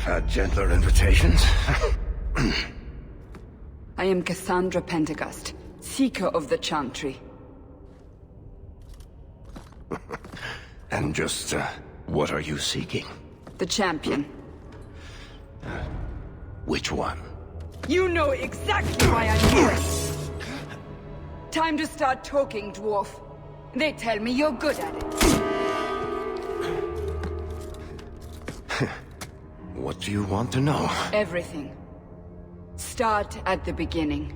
had gentler invitations. I am Cassandra Pentecost, Seeker of the Chantry. And just, what are you seeking? The Champion. Which one? You know exactly why I'm here! Time to start talking, dwarf. They tell me you're good at it. What do you want to know? Everything. Start at the beginning.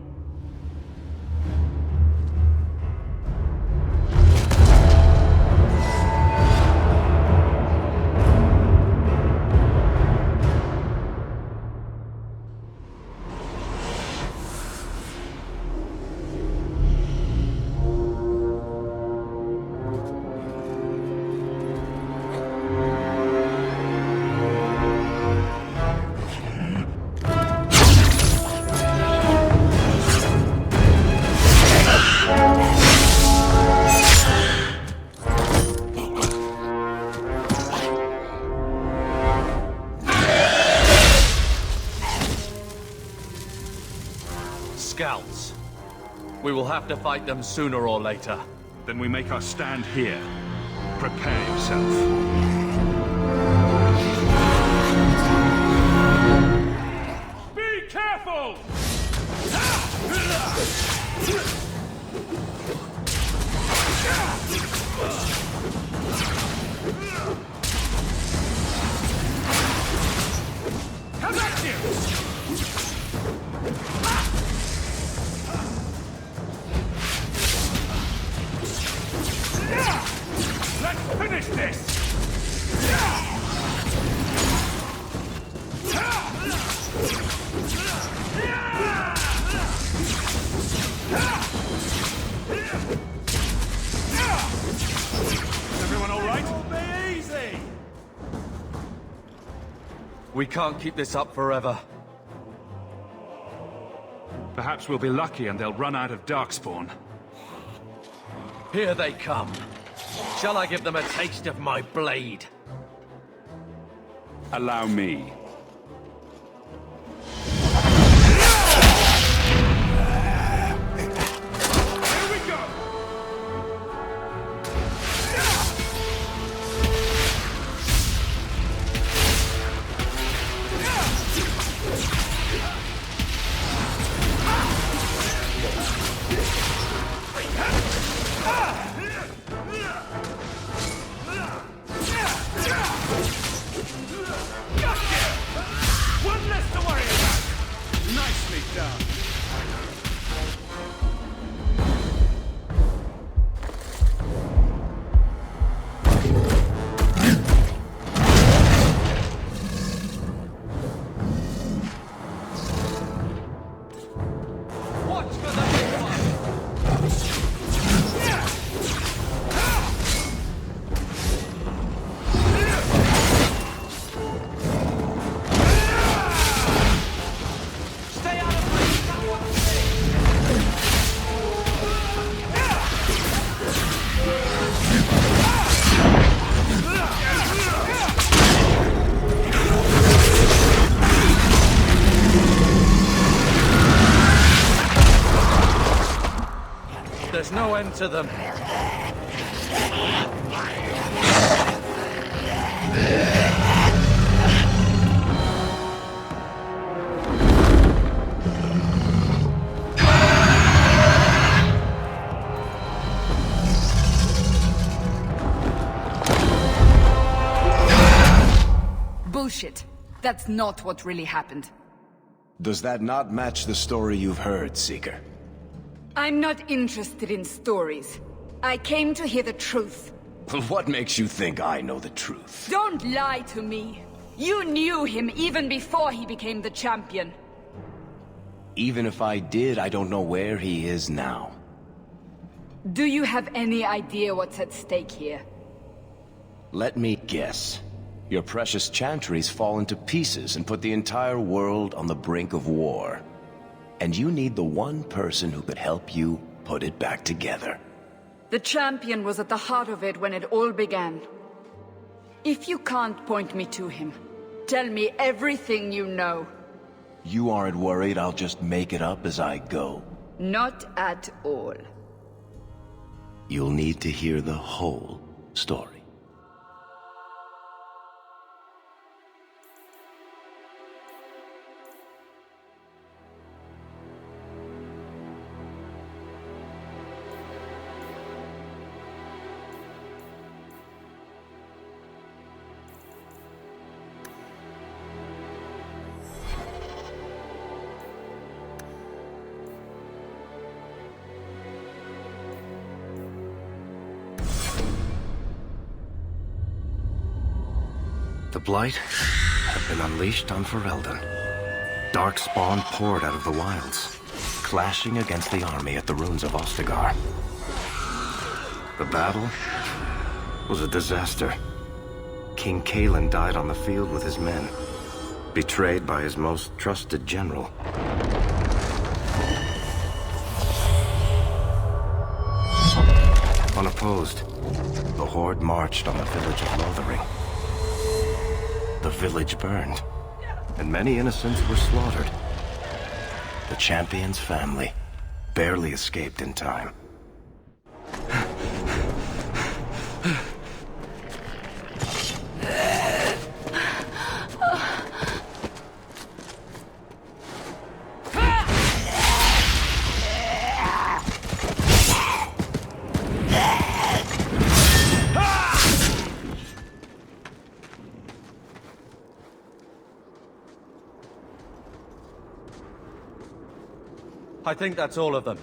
Scouts. We will have to fight them sooner or later. Then we make our stand here. Prepare yourself. Be careful! Come at you! Let's finish this! Everyone all right? Be easy! We can't keep this up forever. Perhaps we'll be lucky and they'll run out of darkspawn. Here they come. Shall I give them a taste of my blade? Allow me. Here we go! One less to worry about! Nicely done! Watch for the big one! Stay out of range! There's no end to them. Bullshit. That's not what really happened. Does that not match the story you've heard, Seeker? I'm not interested in stories. I came to hear the truth. What makes you think I know the truth? Don't lie to me. You knew him even before he became the champion. Even if I did, I don't know where he is now. Do you have any idea what's at stake here? Let me guess. Your precious chantries fallen to pieces and put the entire world on the brink of war. And you need the one person who could help you put it back together. The champion was at the heart of it when it all began. If you can't point me to him, Tell me everything you know. You aren't worried I'll just make it up as I go? Not at all. You'll need to hear the whole story. The Blight had been unleashed on Ferelden. Darkspawn poured out of the wilds, clashing against the army at the ruins of Ostagar. The battle was a disaster. King Cailan died on the field with his men, betrayed by his most trusted general. Unopposed, the Horde marched on the village of Lothering. The village burned, and many innocents were slaughtered. The Champion's family barely escaped in time. I think that's all of them.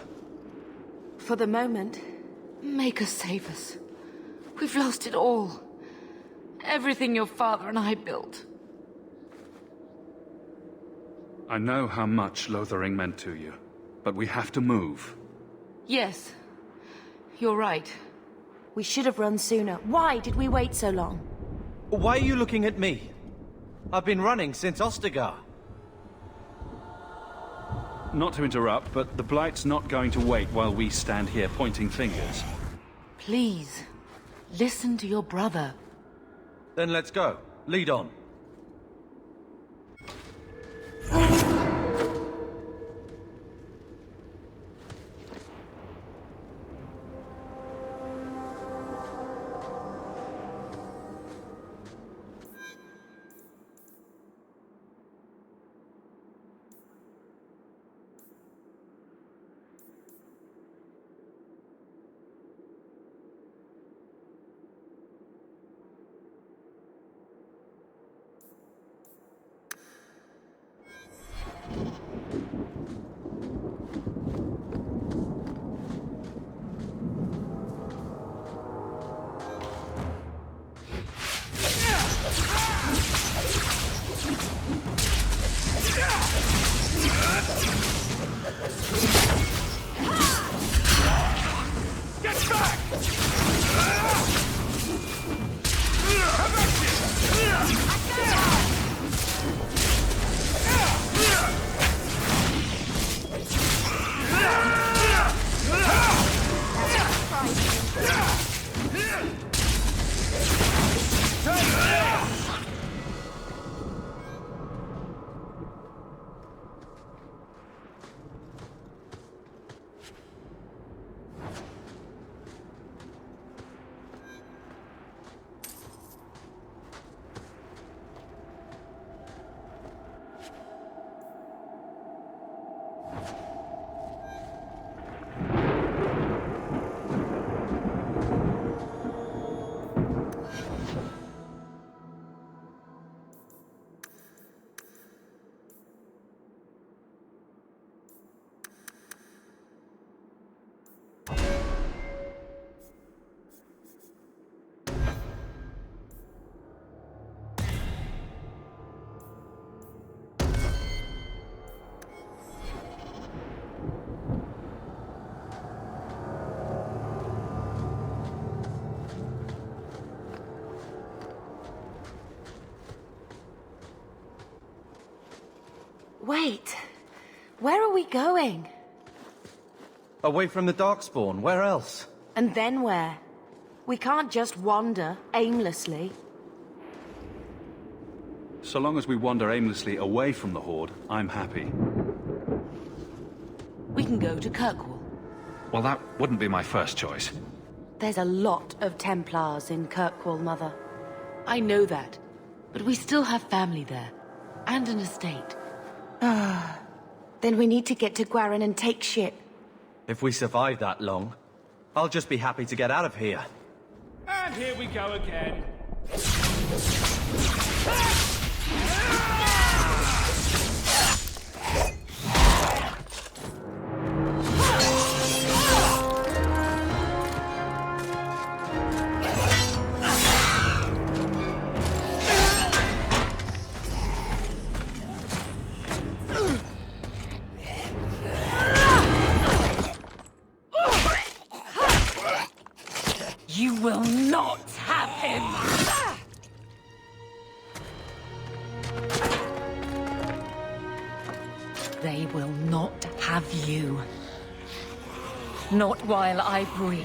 For the moment, make us save us. We've lost it all. Everything your father and I built. I know how much Lothering meant to you, but we have to move. Yes, you're right. We should have run sooner. Why did we wait so long? Why are you looking at me? I've been running since Ostagar. Not to interrupt, but the Blight's not going to wait while we stand here pointing fingers. Please, listen to your brother. Then let's go. Lead on. Wait, where are we going? Away from the Darkspawn, where else? And then where? We can't just wander aimlessly. So long as we wander aimlessly away from the Horde, I'm happy. We can go to Kirkwall. Well, that wouldn't be my first choice. There's a lot of Templars in Kirkwall, Mother. I know that, but we still have family there, and an estate. Then we need to get to Guarren and take ship. If we survive that long, I'll just be happy to get out of here. And here we go again. You will not have him! They will not have you. Not while I breathe.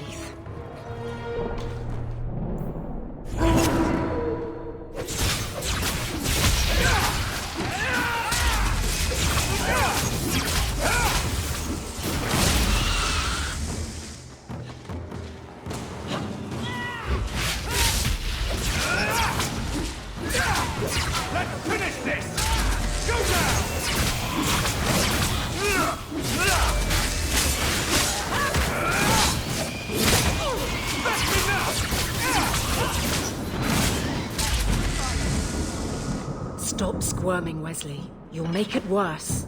Let's finish this! Go down! That's enough! Stop squirming, Wesley. You'll make it worse.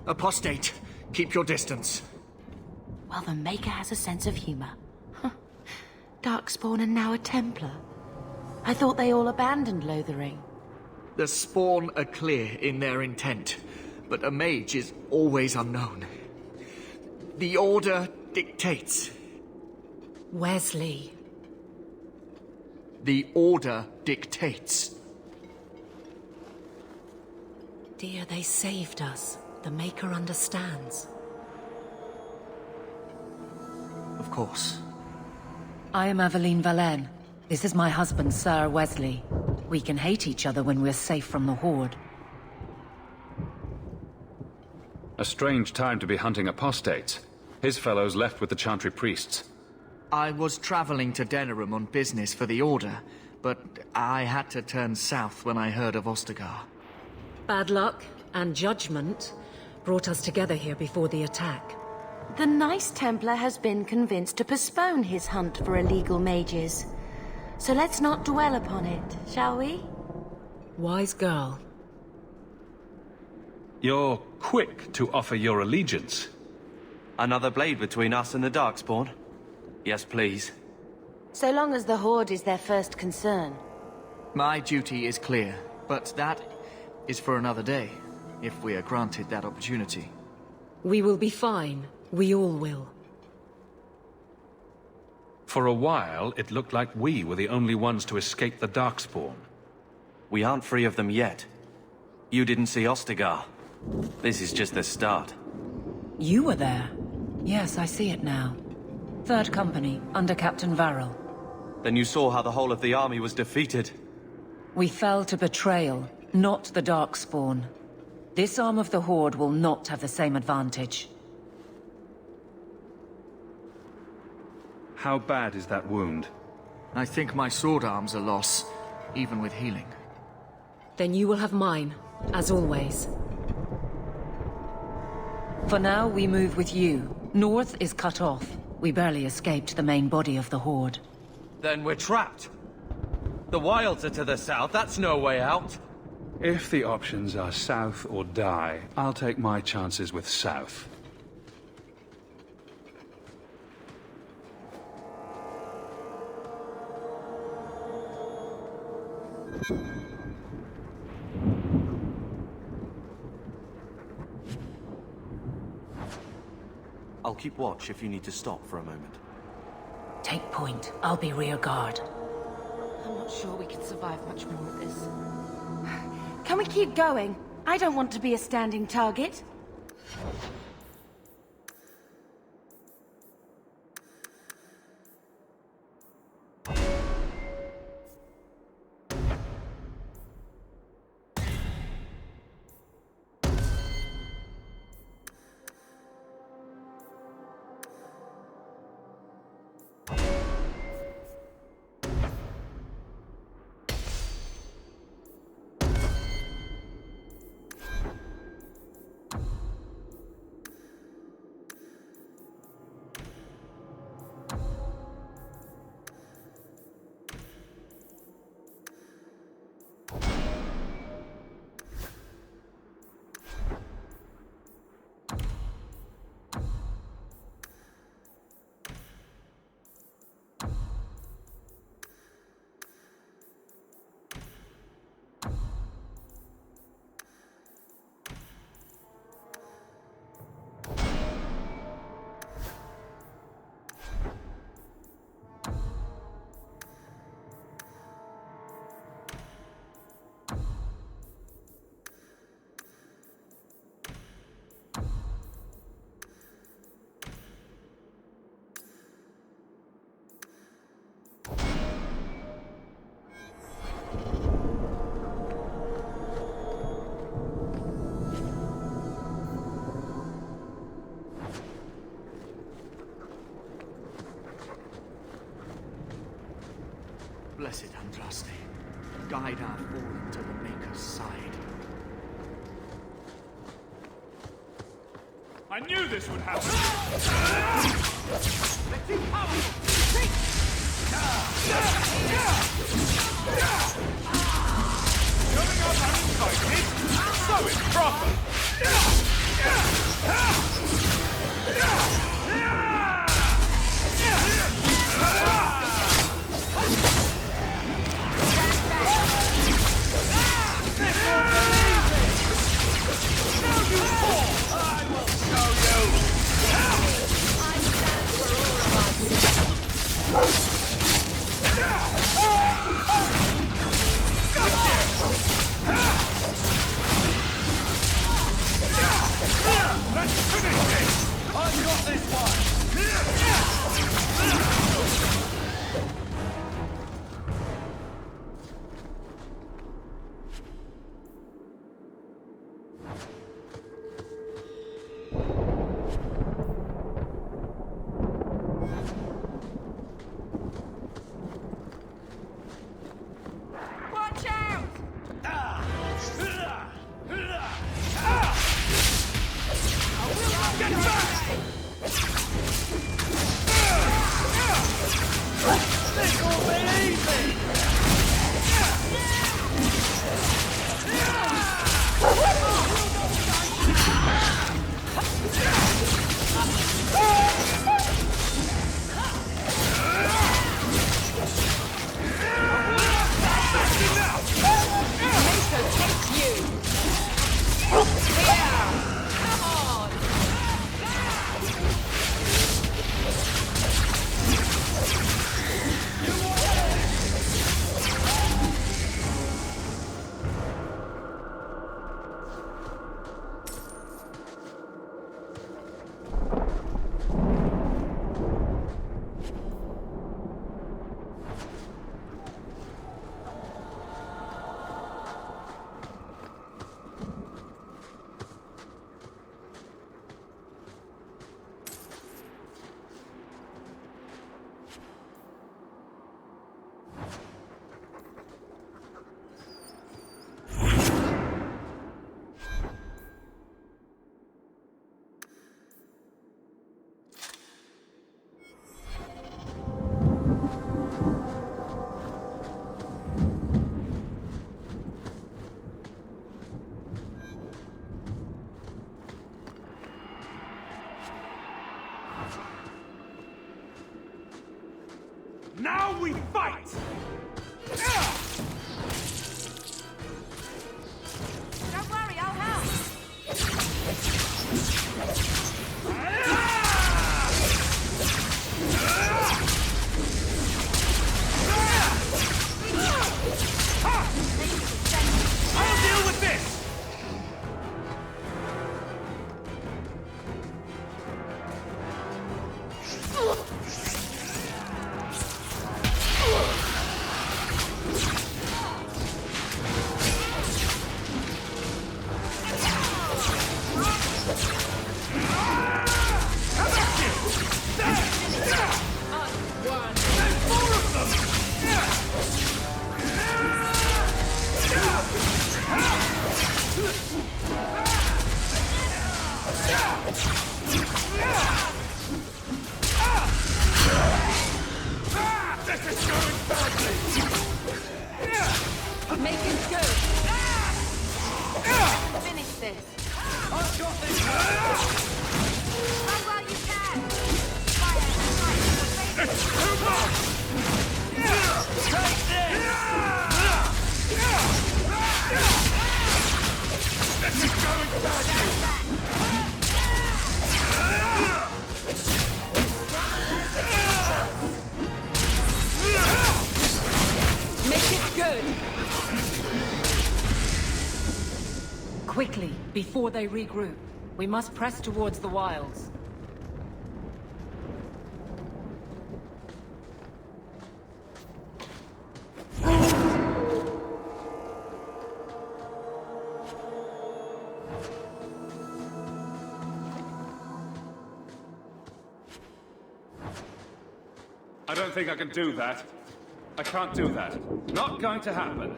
Apostate, keep your distance. Well, the Maker has a sense of humor. Huh. Darkspawn and now a Templar. I thought they all abandoned Lothering. The Spawn are clear in their intent, but a mage is always unknown. The Order dictates. Wesley. The Order dictates. Dear, they saved us. The Maker understands. Of course. I am Aveline Vallen. This is my husband, Sir Wesley. We can hate each other when we're safe from the Horde. A strange time to be hunting apostates. His fellows left with the Chantry priests. I was traveling to Denerim on business for the Order, but I had to turn south when I heard of Ostagar. Bad luck and judgment brought us together here before the attack. The nice Templar has been convinced to postpone his hunt for illegal mages. So let's not dwell upon it, shall we? Wise girl. You're quick to offer your allegiance. Another blade between us and the Darkspawn? Yes, please. So long as the Horde is their first concern. My duty is clear, but that is for another day, if we are granted that opportunity. We will be fine. We all will. For a while, it looked like we were the only ones to escape the Darkspawn. We aren't free of them yet. You didn't see Ostagar. This is just the start. You were there. Yes, I see it now. Third Company, under Captain Varric. Then you saw how the whole of the army was defeated. We fell to betrayal, not the Darkspawn. This arm of the Horde will not have the same advantage. How bad is that wound? I think my sword arm's a loss, even with healing. Then you will have mine, as always. For now, we move with you. North is cut off. We barely escaped the main body of the Horde. Then we're trapped. The Wilds are to the south, that's no way out. If the options are south or die, I'll take my chances with south. I'll keep watch if you need to stop for a moment. Take point. I'll be rear guard. I'm not sure we can survive much more of this. Can we keep going? I don't want to be a standing target. Blessed Andraste, guide our fallen to the Maker's side. I knew this would happen! They're too powerful! Coming up uninvited? So improper! Now we fight! Don't worry, I'll help! I'll deal with this! Quickly, before they regroup. We must press towards the wilds. I don't think I can do that. I can't do that. Not going to happen.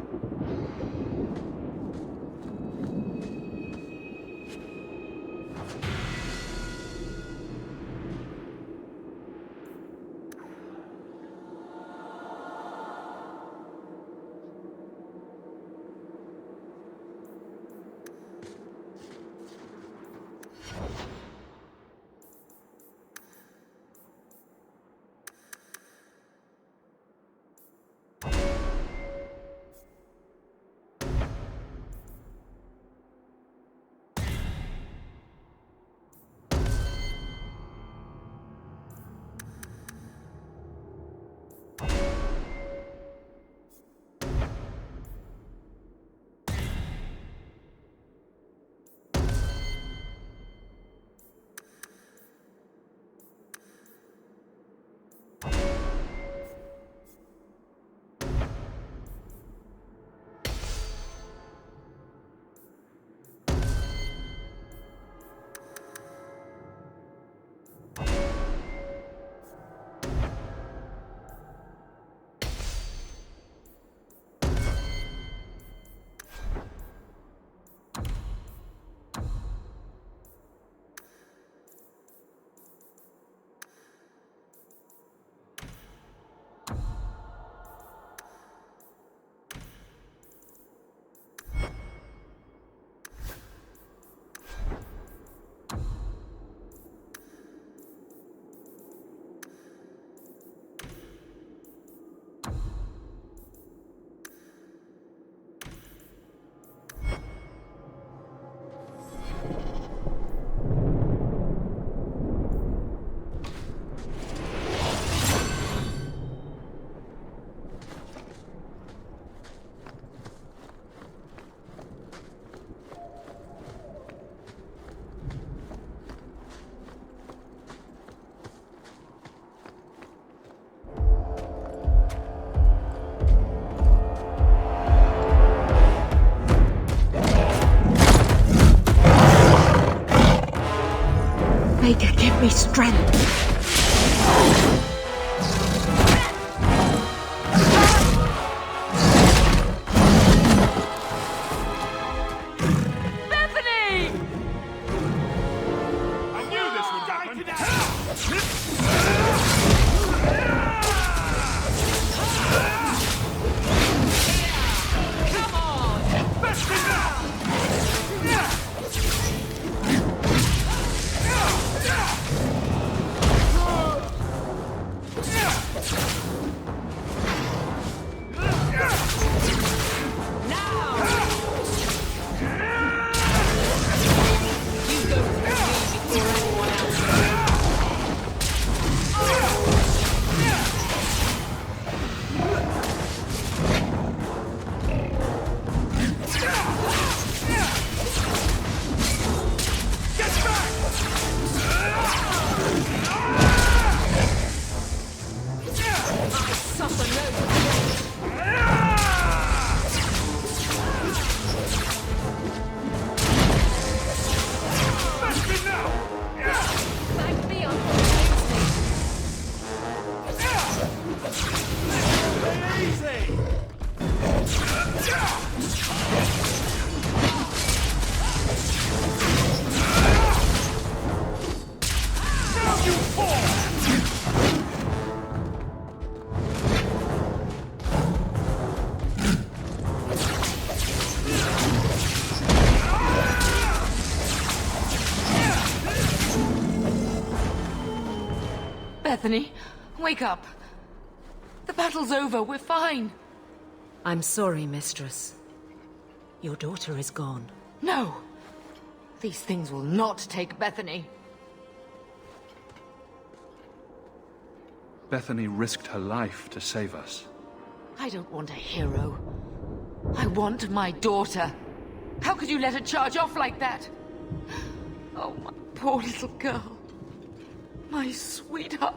Maker, give me strength. Bethany, wake up. The battle's over. We're fine. I'm sorry, mistress. Your daughter is gone. No. These things will not take Bethany. Bethany risked her life to save us. I don't want a hero. I want my daughter. How could you let her charge off like that? Oh, my poor little girl. My sweetheart.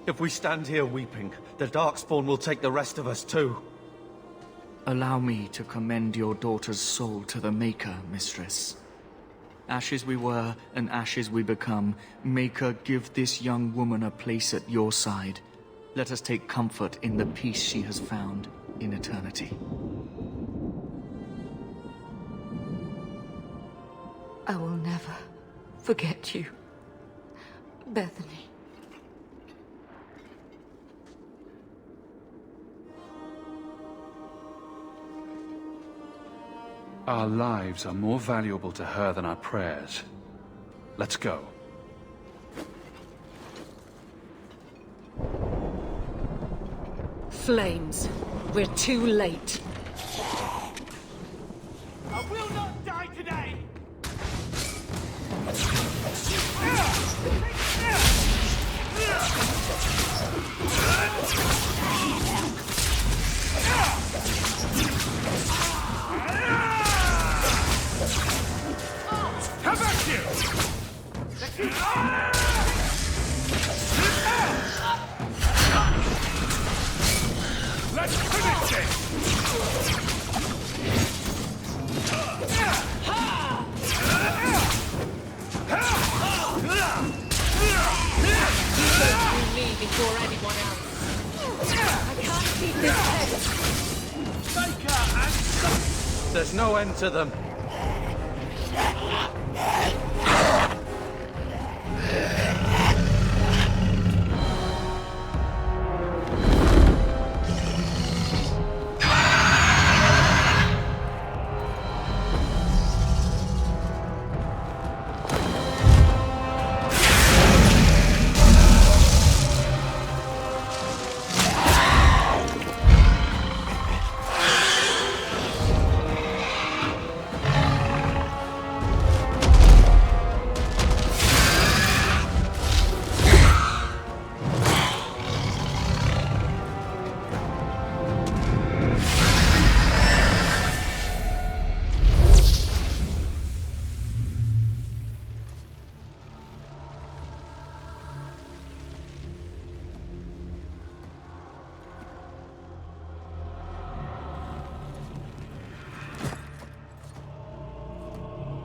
If we stand here weeping, the Darkspawn will take the rest of us too. Allow me to commend your daughter's soul to the Maker, mistress. Ashes we were, and ashes we become. Maker, give this young woman a place at your side. Let us take comfort in the peace she has found in eternity. I will never forget you, Bethany. Our lives are more valuable to her than our prayers. Let's go. Flames. We're too late. I will not die today! How about you? Let's finish this! You me before anyone else. I can't keep this head. There's no end to them.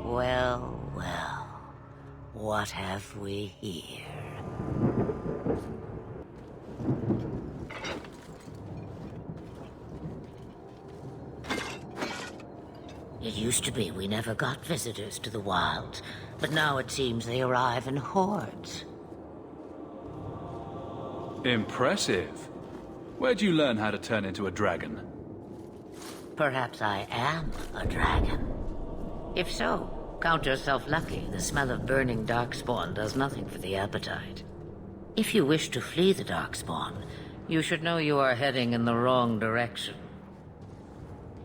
Well, well. What have we here? It used to be we never got visitors to the wilds, but now it seems they arrive in hordes. Impressive. Where'd you learn how to turn into a dragon? Perhaps I am a dragon. If so, count yourself lucky. The smell of burning darkspawn does nothing for the appetite. If you wish to flee the darkspawn, you should know you are heading in the wrong direction.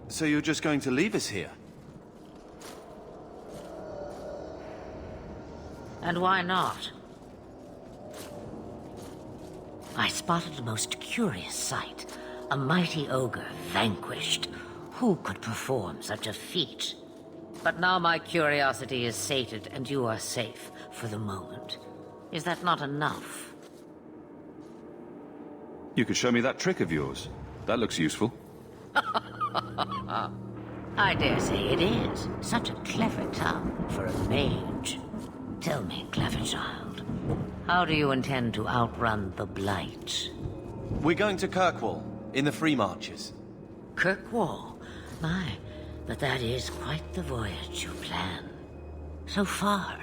So you're just going to leave us here? And why not? I spotted a most curious sight. A mighty ogre vanquished. Who could perform such a feat? But now my curiosity is sated, and you are safe for the moment. Is that not enough? You could show me that trick of yours. That looks useful. I dare say it is. Such a clever tongue for a mage. Tell me, clever child, how do you intend to outrun the Blight? We're going to Kirkwall, in the Free Marches. Kirkwall? My, but that is quite the voyage you plan. So far,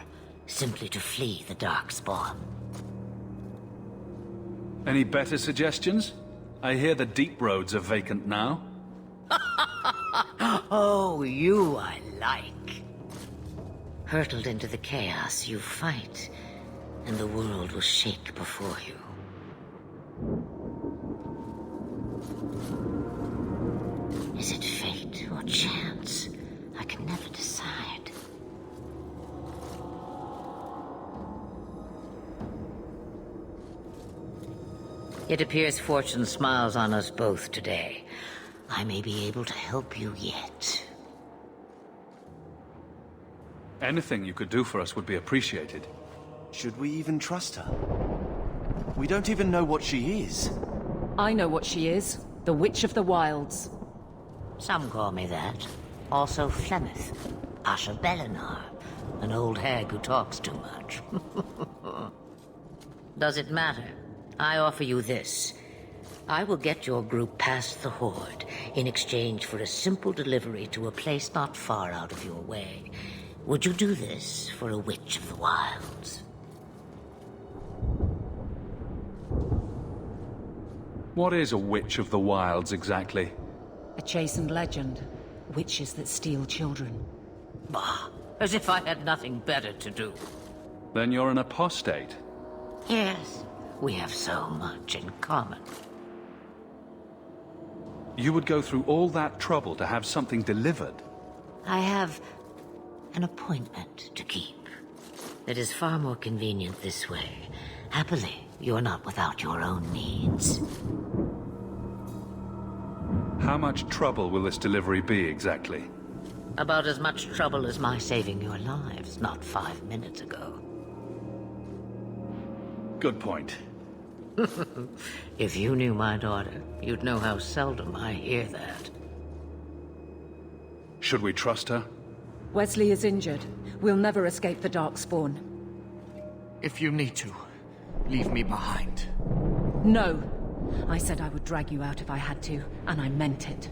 simply to flee the Darkspawn. Any better suggestions? I hear the deep roads are vacant now. Oh, you I like. Hurtled into the chaos, you fight, and the world will shake before you. Is it fate or chance? I can never decide. It appears fortune smiles on us both today. I may be able to help you yet. Anything you could do for us would be appreciated. Should we even trust her? We don't even know what she is. I know what she is. The Witch of the Wilds. Some call me that. Also Flemeth. Asha Belinar. An old hag who talks too much. Does it matter? I offer you this. I will get your group past the Horde in exchange for a simple delivery to a place not far out of your way. Would you do this for a Witch of the Wilds? What is a Witch of the Wilds, exactly? A chastened legend. Witches that steal children. Bah, as if I had nothing better to do. Then you're an apostate. Yes, we have so much in common. You would go through all that trouble to have something delivered? I have an appointment to keep. It is far more convenient this way. Happily, you're not without your own needs. How much trouble will this delivery be, exactly? About as much trouble as my saving your lives not 5 minutes ago. Good point. If you knew my daughter, you'd know how seldom I hear that. Should we trust her? Wesley is injured. We'll never escape the Darkspawn. If you need to, leave me behind. No. I said I would drag you out if I had to, and I meant it.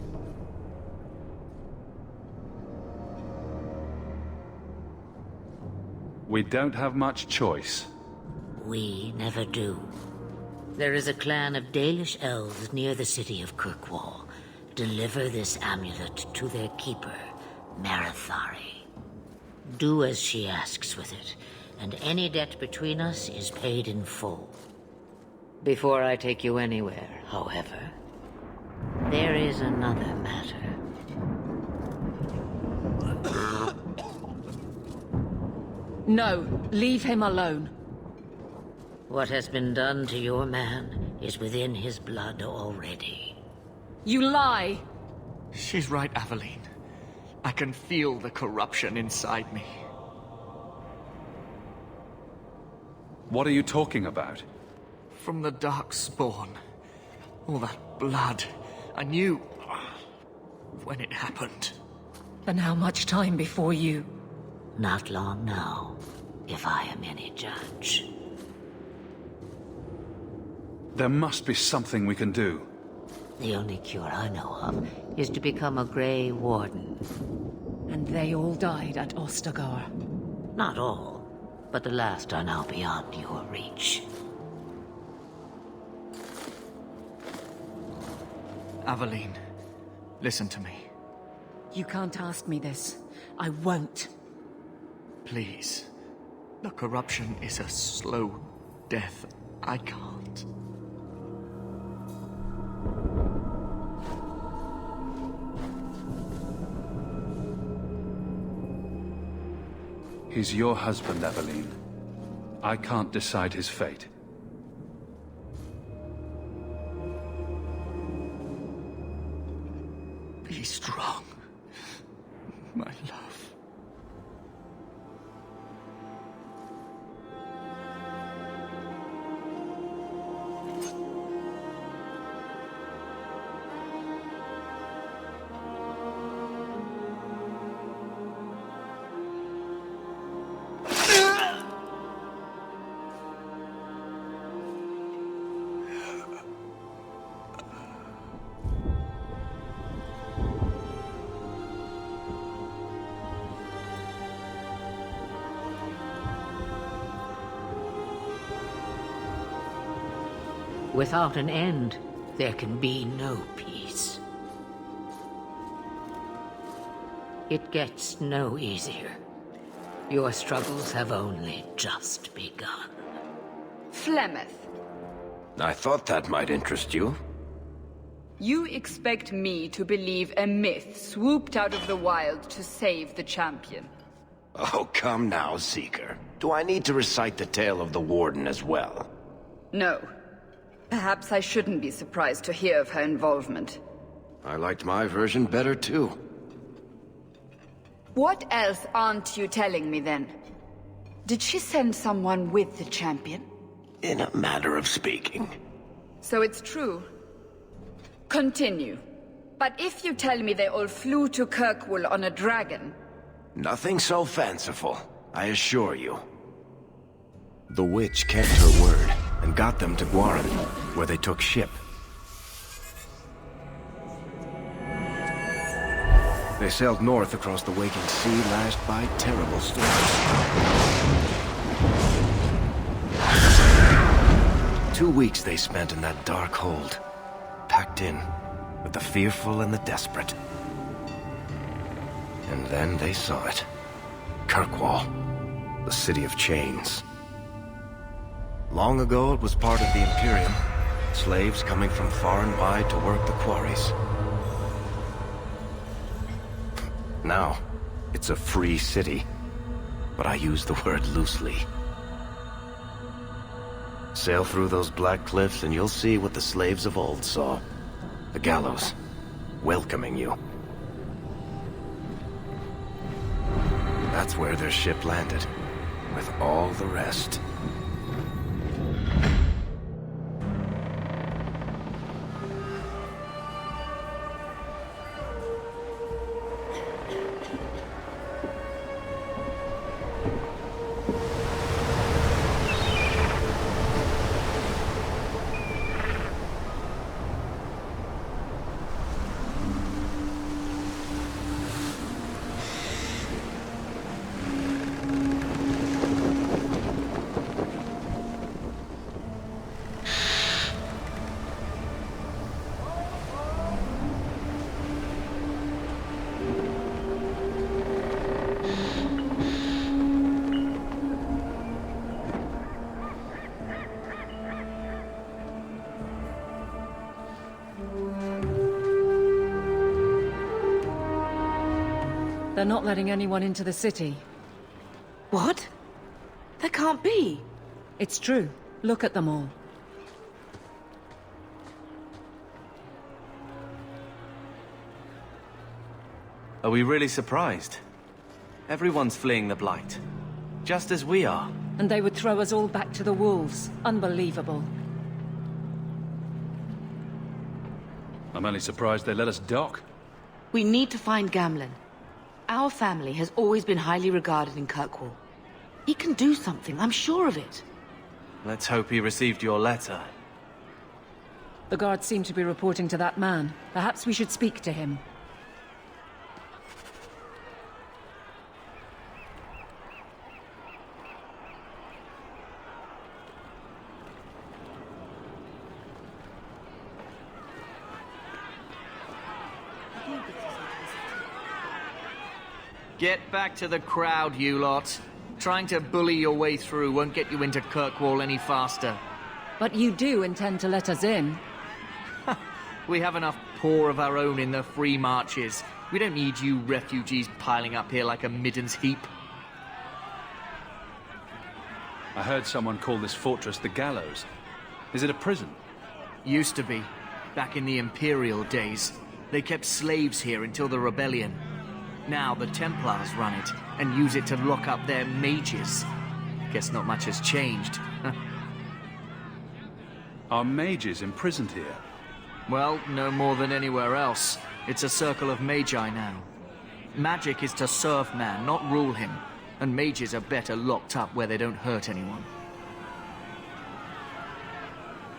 We don't have much choice. We never do. There is a clan of Dalish elves near the city of Kirkwall. Deliver this amulet to their keeper, Marathari. Do as she asks with it, and any debt between us is paid in full. Before I take you anywhere, however, there is another matter. No, leave him alone. What has been done to your man is within his blood already. You lie! She's right, Aveline. I can feel the corruption inside me. What are you talking about? From the Darkspawn. All that blood. I knew when it happened. And how much time before you? Not long now, if I am any judge. There must be something we can do. The only cure I know of is to become a Grey Warden. And they all died at Ostagar. Not all, but the last are now beyond your reach. Aveline, listen to me. You can't ask me this. I won't. Please. The corruption is a slow death. I can't. He's your husband, Aveline. I can't decide his fate. Be strong, my love. Without an end, there can be no peace. It gets no easier. Your struggles have only just begun. Flemeth, I thought that might interest you. you expect me to believe a myth swooped out of the wild to save the champion? Oh, come now, Seeker. Do I need to recite the tale of the Warden as well? No. Perhaps I shouldn't be surprised to hear of her involvement. I liked my version better, too. What else aren't you telling me, then? Did she send someone with the champion? In a matter of speaking. So it's true. Continue. But if you tell me they all flew to Kirkwall on a dragon... Nothing so fanciful, I assure you. The witch kept her word, and got them to Guaran, where they took ship. They sailed north across the waking sea, lashed by terrible storms. 2 weeks they spent in that dark hold, packed in with the fearful and the desperate. And then they saw it. Kirkwall, the city of chains. Long ago it was part of the Imperium, slaves coming from far and wide to work the quarries. Now, it's a free city, but I use the word loosely. Sail through those black cliffs and you'll see what the slaves of old saw. The Gallows, welcoming you. That's where their ship landed, with all the rest. They're not letting anyone into the city. What? There can't be. It's true. Look at them all. Are we really surprised? Everyone's fleeing the Blight. Just as we are. And they would throw us all back to the wolves. Unbelievable. I'm only surprised they let us dock. We need to find Gamlen. Our family has always been highly regarded in Kirkwall. He can do something, I'm sure of it. Let's hope he received your letter. The guards seem to be reporting to that man. Perhaps we should speak to him. Get back to the crowd, you lot. Trying to bully your way through won't get you into Kirkwall any faster. But you do intend to let us in. We have enough poor of our own in the free marches. We don't need you refugees piling up here like a middens heap. I heard someone call this fortress the Gallows. Is it a prison? Used to be. Back in the Imperial days. They kept slaves here until the rebellion. Now the Templars run it, and use it to lock up their mages. Guess not much has changed. Are mages imprisoned here? Well, no more than anywhere else. It's a circle of magi now. Magic is to serve man, not rule him. And mages are better locked up where they don't hurt anyone.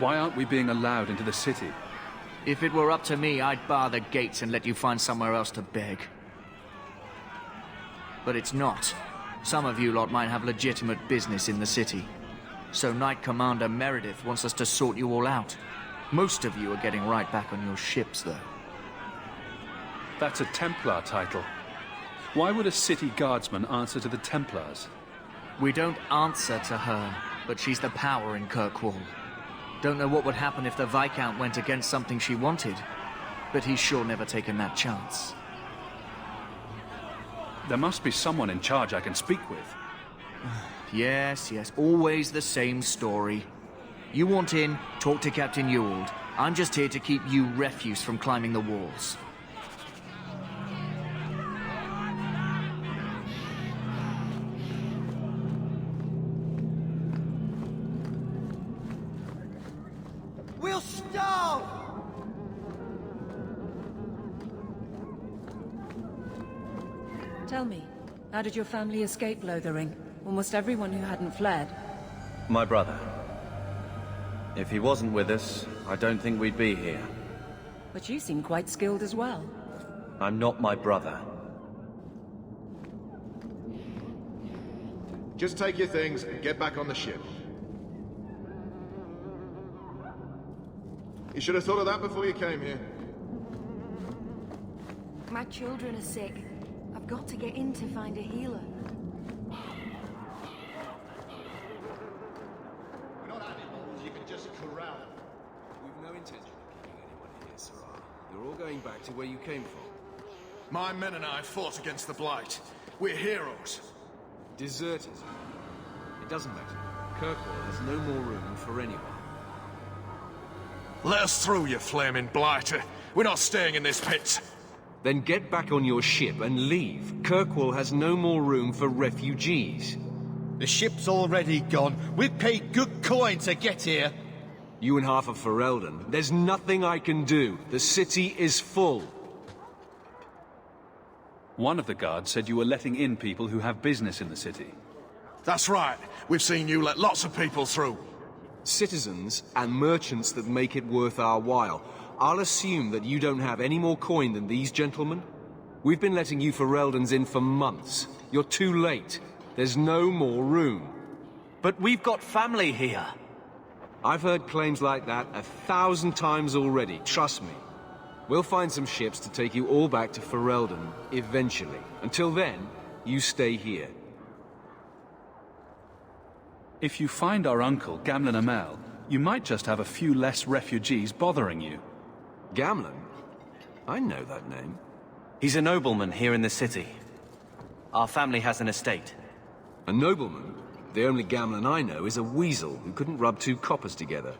Why aren't we being allowed into the city? If it were up to me, I'd bar the gates and let you find somewhere else to beg. But it's not. Some of you lot might have legitimate business in the city. So Knight Commander Meredith wants us to sort you all out. Most of you are getting right back on your ships, though. That's a Templar title. Why would a city guardsman answer to the Templars? We don't answer to her, but she's the power in Kirkwall. Don't know what would happen if the Viscount went against something she wanted, but he's sure never taken that chance. There must be someone in charge I can speak with. Yes, always the same story. You want in, talk to Captain Ewald. I'm just here to keep you refuse from climbing the walls. We'll starve! Tell me, how did your family escape Lothering? Almost everyone who hadn't fled. My brother. If he wasn't with us, I don't think we'd be here. But you seem quite skilled as well. I'm not my brother. Just take your things and get back on the ship. You should have thought of that before you came here. My children are sick. I've got to get in to find a healer. We're not animals, you can just corral. We've no intention of keeping anyone here, Sirrah. You're all going back to where you came from. My men and I fought against the Blight. We're heroes. Deserters. It doesn't matter. Kirkwall has no more room for anyone. Let us through, you flaming blighter. We're not staying in this pit. Then get back on your ship and leave. Kirkwall has no more room for refugees. The ship's already gone. We've paid good coin to get here. You and half of Ferelden. There's nothing I can do. The city is full. One of the guards said you were letting in people who have business in the city. That's right. We've seen you let lots of people through. Citizens and merchants that make it worth our while. I'll assume that you don't have any more coin than these gentlemen. We've been letting you Fereldans in for months. You're too late. There's no more room. But we've got family here. I've heard claims like that 1,000 times already, trust me. We'll find some ships to take you all back to Ferelden, eventually. Until then, you stay here. If you find our uncle, Gamlen Amel, you might just have a few less refugees bothering you. Gamlen? I know that name. He's a nobleman here in the city. Our family has an estate. A nobleman? The only Gamlen I know is a weasel who couldn't rub two coppers together.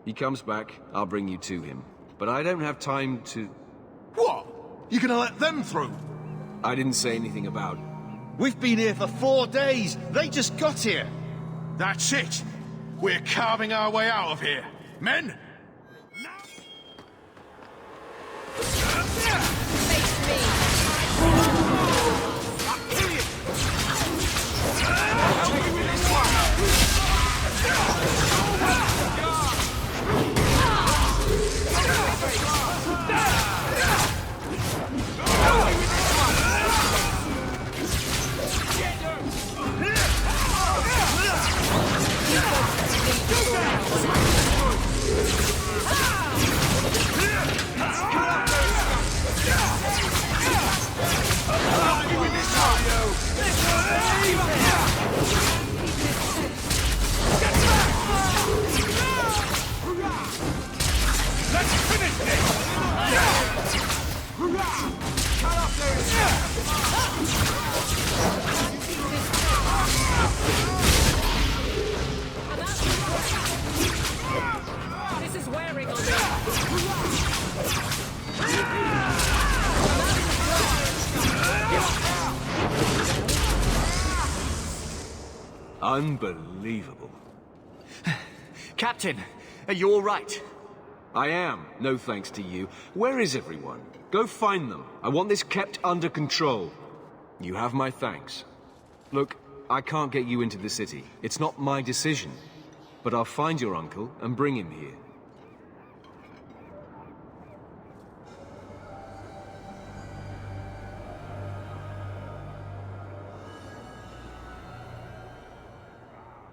He comes back, I'll bring you to him. But I don't have time to... What? You gonna let them through? I didn't say anything about... We've been here for 4 days. They just got here. That's it. We're carving our way out of here. Men? This is wearing on me. Unbelievable. Captain, are you all right? I am, no thanks to you. Where is everyone? Go find them. I want this kept under control. You have my thanks. Look, I can't get you into the city. It's not my decision. But I'll find your uncle and bring him here.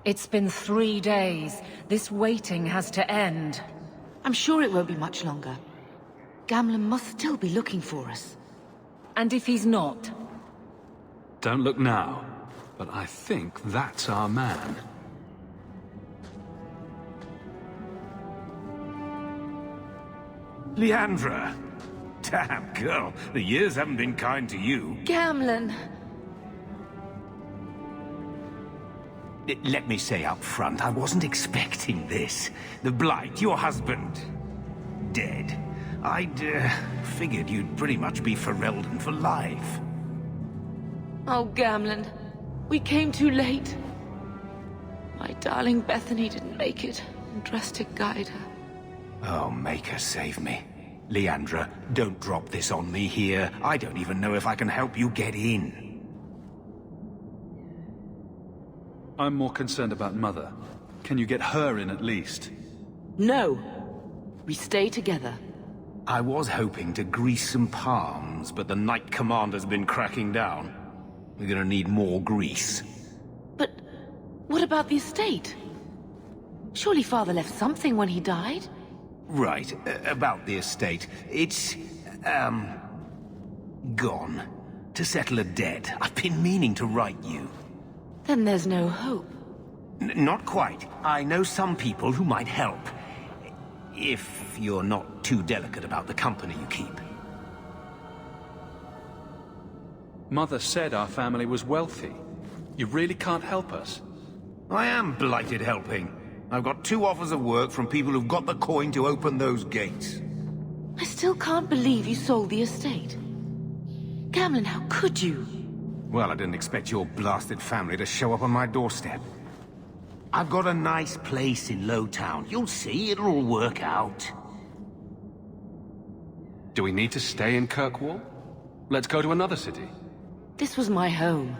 It's been 3 days. This waiting has to end. I'm sure it won't be much longer. Gamlen must still be looking for us. And if he's not? Don't look now, but I think that's our man. Leandra! Damn, girl, the years haven't been kind to you. Gamlen! Let me say up front, I wasn't expecting this. The Blight, your husband, dead. I'd figured you'd pretty much be Ferelden for life. Oh, Gamlen. We came too late. My darling Bethany didn't make it, and Drastic guide her. Oh, make her save me. Leandra, don't drop this on me here. I don't even know if I can help you get in. I'm more concerned about Mother. Can you get her in at least? No. We stay together. I was hoping to grease some palms, but the Knight Commander's been cracking down. We're gonna need more grease. But What about the estate? Surely Father left something when he died? Right, about the estate. It's, gone. To settle a debt. I've been meaning to write you. Then there's no hope. Not quite. I know some people who might help. If you're not too delicate about the company you keep. Mother said our family was wealthy. You really can't help us? I am blighted helping. I've got 2 offers of work from people who've got the coin to open those gates. I still can't believe you sold the estate. Gamlen, how could you? Well, I didn't expect your blasted family to show up on my doorstep. I've got a nice place in Lowtown. You'll see, it'll all work out. Do we need to stay in Kirkwall? Let's go to another city. This was my home.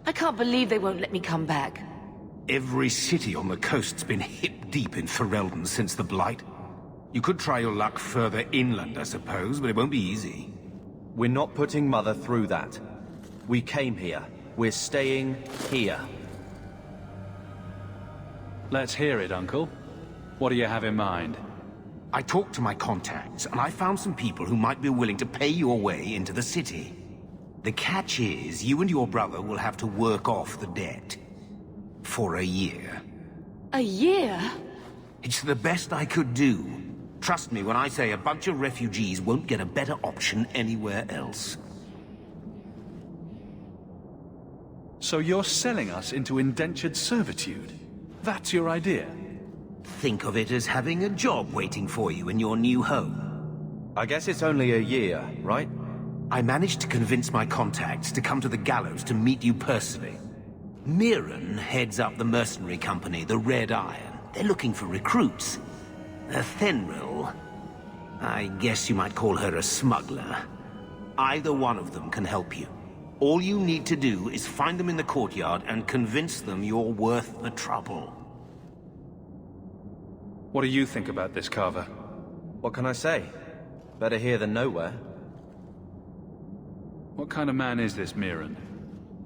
I can't believe they won't let me come back. Every city on the coast's been hip-deep in Ferelden since the Blight. You could try your luck further inland, I suppose, but it won't be easy. We're not putting Mother through that. We came here. We're staying here. Let's hear it, Uncle. What do you have in mind? I talked to my contacts, and I found some people who might be willing to pay your way into the city. The catch is, you and your brother will have to work off the debt. For a year. A year? It's the best I could do. Trust me when I say a bunch of refugees won't get a better option anywhere else. So you're selling us into indentured servitude? That's your idea? Think of it as having a job waiting for you in your new home. I guess it's only a year, right? I managed to convince my contacts to come to the Gallows to meet you personally. Meeran heads up the mercenary company, the Red Iron. They're looking for recruits. Athenril, I guess you might call her a smuggler. Either one of them can help you. All you need to do is find them in the courtyard and convince them you're worth the trouble. What do you think about this, Carver? What can I say? Better here than nowhere. What kind of man is this Meeran?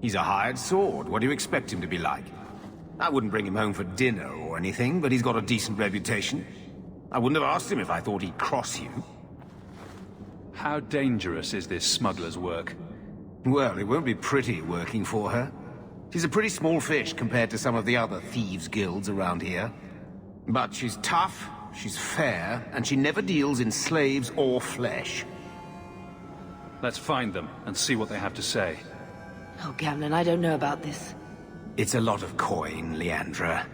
He's a hired sword. What do you expect him to be like? I wouldn't bring him home for dinner or anything, but he's got a decent reputation. I wouldn't have asked him if I thought he'd cross you. How dangerous is this smuggler's work? Well, it won't be pretty working for her. She's a pretty small fish compared to some of the other thieves' guilds around here. But she's tough, she's fair, and she never deals in slaves or flesh. Let's find them and see what they have to say. Oh, Gamlen, I don't know about this. It's a lot of coin, Leandra.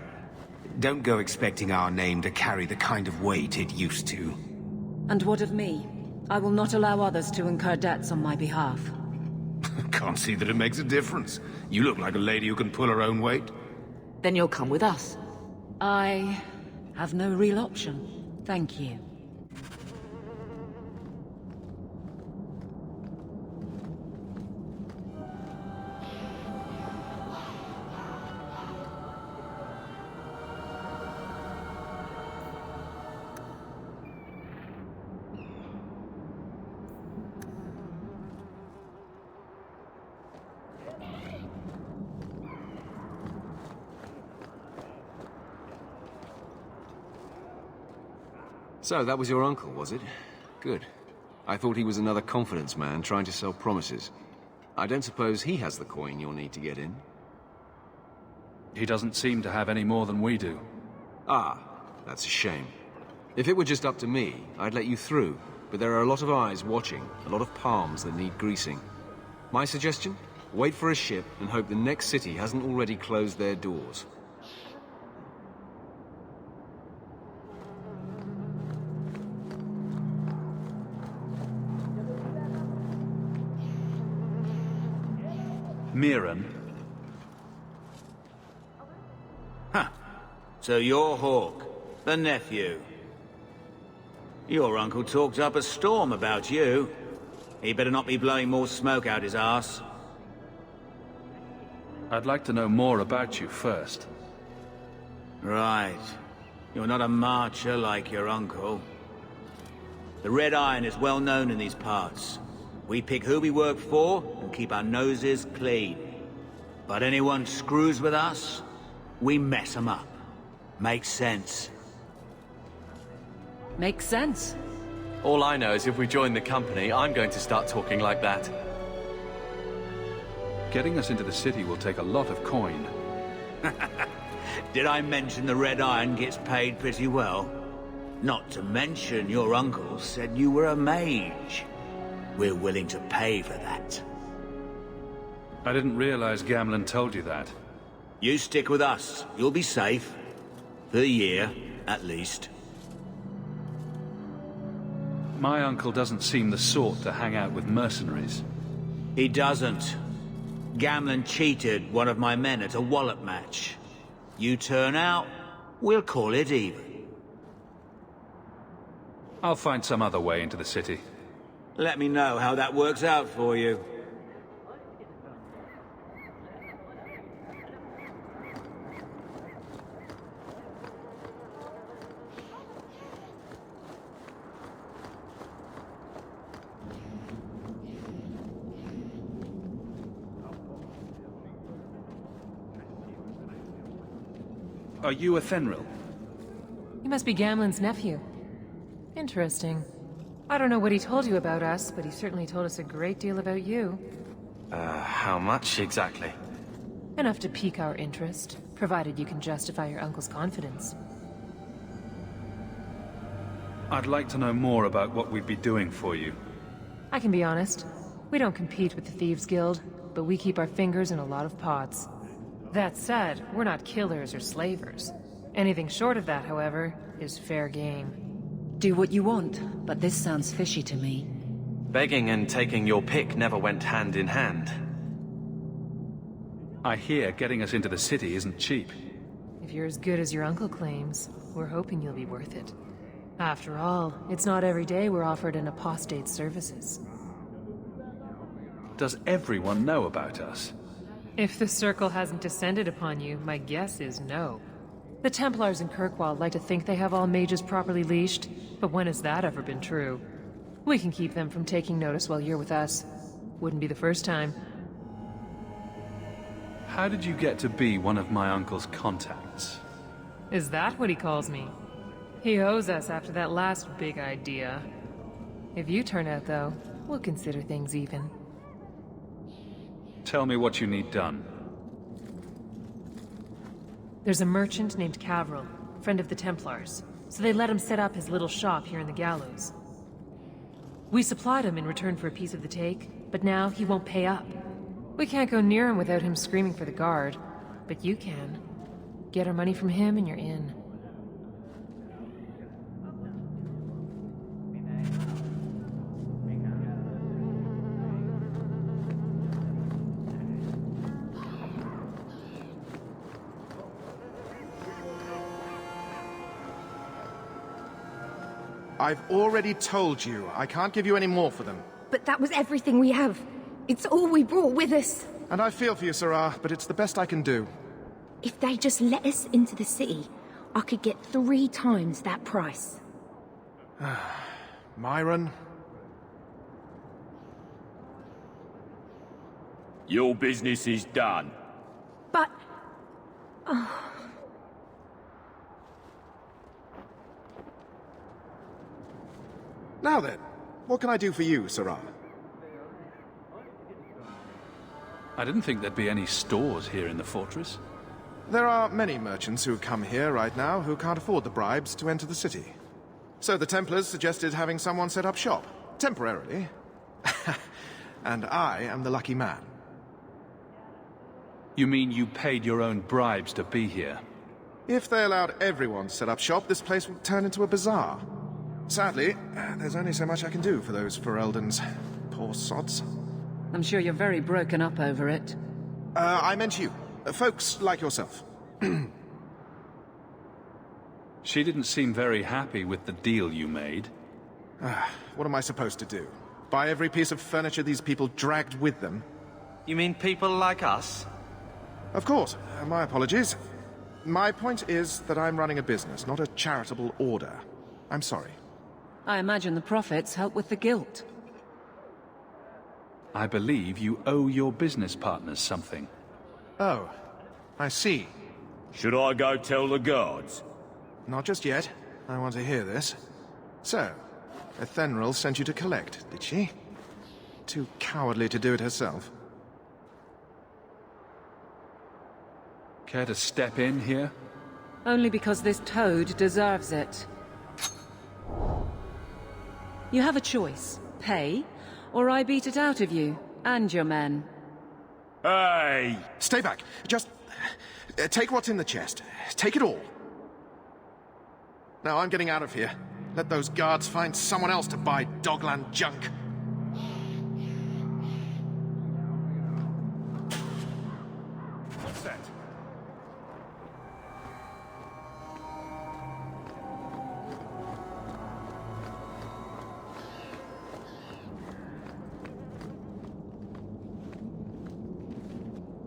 Don't go expecting our name to carry the kind of weight it used to. And what of me? I will not allow others to incur debts on my behalf. Can't see that it makes a difference. You look like a lady who can pull her own weight. Then you'll come with us. I have no real option. Thank you. So, that was your uncle, was it? Good. I thought he was another confidence man trying to sell promises. I don't suppose he has the coin you'll need to get in. He doesn't seem to have any more than we do. Ah, that's a shame. If it were just up to me, I'd let you through. But there are a lot of eyes watching, a lot of palms that need greasing. My suggestion? Wait for a ship and hope the next city hasn't already closed their doors. Meeran. Huh. So you're Hawke, the nephew. Your uncle talked up a storm about you. He better not be blowing more smoke out his arse. I'd like to know more about you first. Right. You're not a marcher like your uncle. The Red Iron is well known in these parts. We pick who we work for and keep our noses clean. But anyone screws with us, we mess them up. Makes sense. Makes sense. All I know is if we join the company, I'm going to start talking like that. Getting us into the city will take a lot of coin. Did I mention the Red Iron gets paid pretty well? Not to mention your uncle said you were a mage. We're willing to pay for that. I didn't realize Gamlen told you that. You stick with us. You'll be safe. For a year, at least. My uncle doesn't seem the sort to hang out with mercenaries. He doesn't. Gamlen cheated one of my men at a wallop match. You turn out, we'll call it even. I'll find some other way into the city. Let me know how that works out for you. Are you Athenril? You must be Gamlen's nephew. Interesting. I don't know what he told you about us, but he certainly told us a great deal about you. How much exactly? Enough to pique our interest, provided you can justify your uncle's confidence. I'd like to know more about what we'd be doing for you. I can be honest. We don't compete with the Thieves' Guild, but we keep our fingers in a lot of pots. That said, we're not killers or slavers. Anything short of that, however, is fair game. Do what you want, but this sounds fishy to me. Begging and taking your pick never went hand in hand. I hear getting us into the city isn't cheap. If you're as good as your uncle claims, we're hoping you'll be worth it. After all, it's not every day we're offered an apostate's services. Does everyone know about us? If the Circle hasn't descended upon you, my guess is no. The Templars in Kirkwall like to think they have all mages properly leashed, but when has that ever been true? We can keep them from taking notice while you're with us. Wouldn't be the first time. How did you get to be one of my uncle's contacts? Is that what he calls me? He owes us after that last big idea. If you turn out, though, we'll consider things even. Tell me what you need done. There's a merchant named Cavril, friend of the Templars, so they let him set up his little shop here in the Gallows. We supplied him in return for a piece of the take, but now he won't pay up. We can't go near him without him screaming for the guard, but you can. Get our money from him and you're in. I've already told you, I can't give you any more for them. But that was everything we have. It's all we brought with us. And I feel for you, Sirrah, but it's the best I can do. If they just let us into the city, I could get 3 times that price. Meeran? Your business is done. But... Now then, what can I do for you, Sirrah? I didn't think there'd be any stores here in the fortress. There are many merchants who come here right now who can't afford the bribes to enter the city. So the Templars suggested having someone set up shop, temporarily. And I am the lucky man. You mean you paid your own bribes to be here? If they allowed everyone to set up shop, this place would turn into a bazaar. Sadly, there's only so much I can do for those Fereldans. Poor sods. I'm sure you're very broken up over it. I meant you. Folks like yourself. She didn't seem very happy with the deal you made. What am I supposed to do? Buy every piece of furniture these people dragged with them? You mean people like us? Of course. My apologies. My point is that I'm running a business, not a charitable order. I'm sorry. I imagine the profits help with the guilt. I believe you owe your business partners something. Oh, I see. Should I go tell the guards? Not just yet. I want to hear this. So, Athenril sent you to collect, did she? Too cowardly to do it herself. Care to step in here? Only because this toad deserves it. You have a choice. Pay, or I beat it out of you, and your men. Hey! Stay back. Just... take what's in the chest. Take it all. Now I'm getting out of here. Let those guards find someone else to buy Dogland junk. What's that?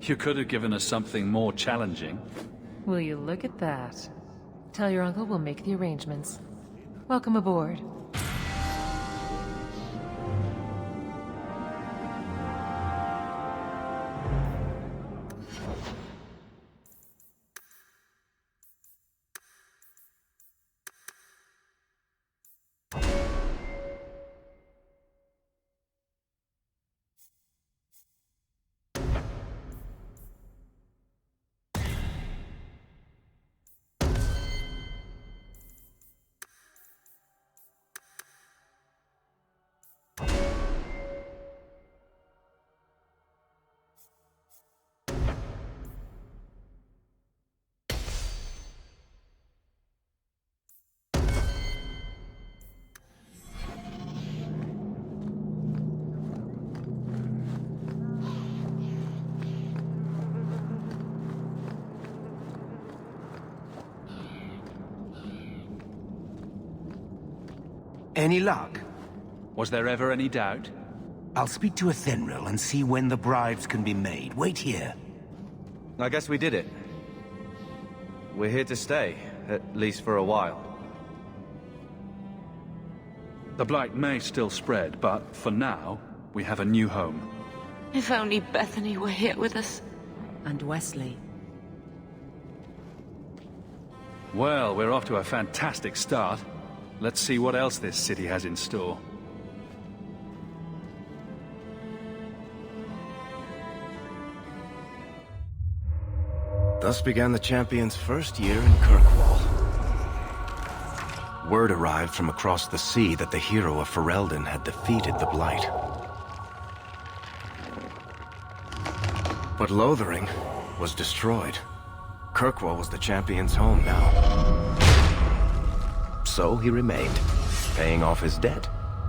You could have given us something more challenging. Will you look at that? Tell your uncle we'll make the arrangements. Welcome aboard. Any luck? Was there ever any doubt? I'll speak to Athenril and see when the bribes can be made. Wait here. I guess we did it. We're here to stay, at least for a while. The blight may still spread, but for now, we have a new home. If only Bethany were here with us. And Wesley. Well, we're off to a fantastic start. Let's see what else this city has in store. Thus began the champion's first year in Kirkwall. Word arrived from across the sea that the hero of Ferelden had defeated the Blight. But Lothering was destroyed. Kirkwall was the champion's home now. So he remained, paying off his debt,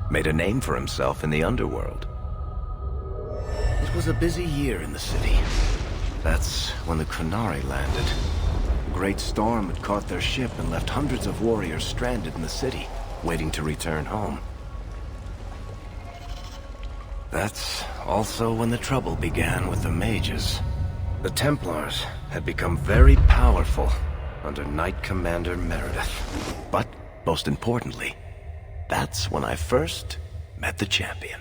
made a name for himself in the underworld. It was a busy year in the city. That's when the Korcari landed. A great storm had caught their ship and left hundreds of warriors stranded in the city, waiting to return home. That's also when the trouble began with the Mages. The Templars had become very powerful under Knight Commander Meredith. But most importantly, that's when I first met the champion.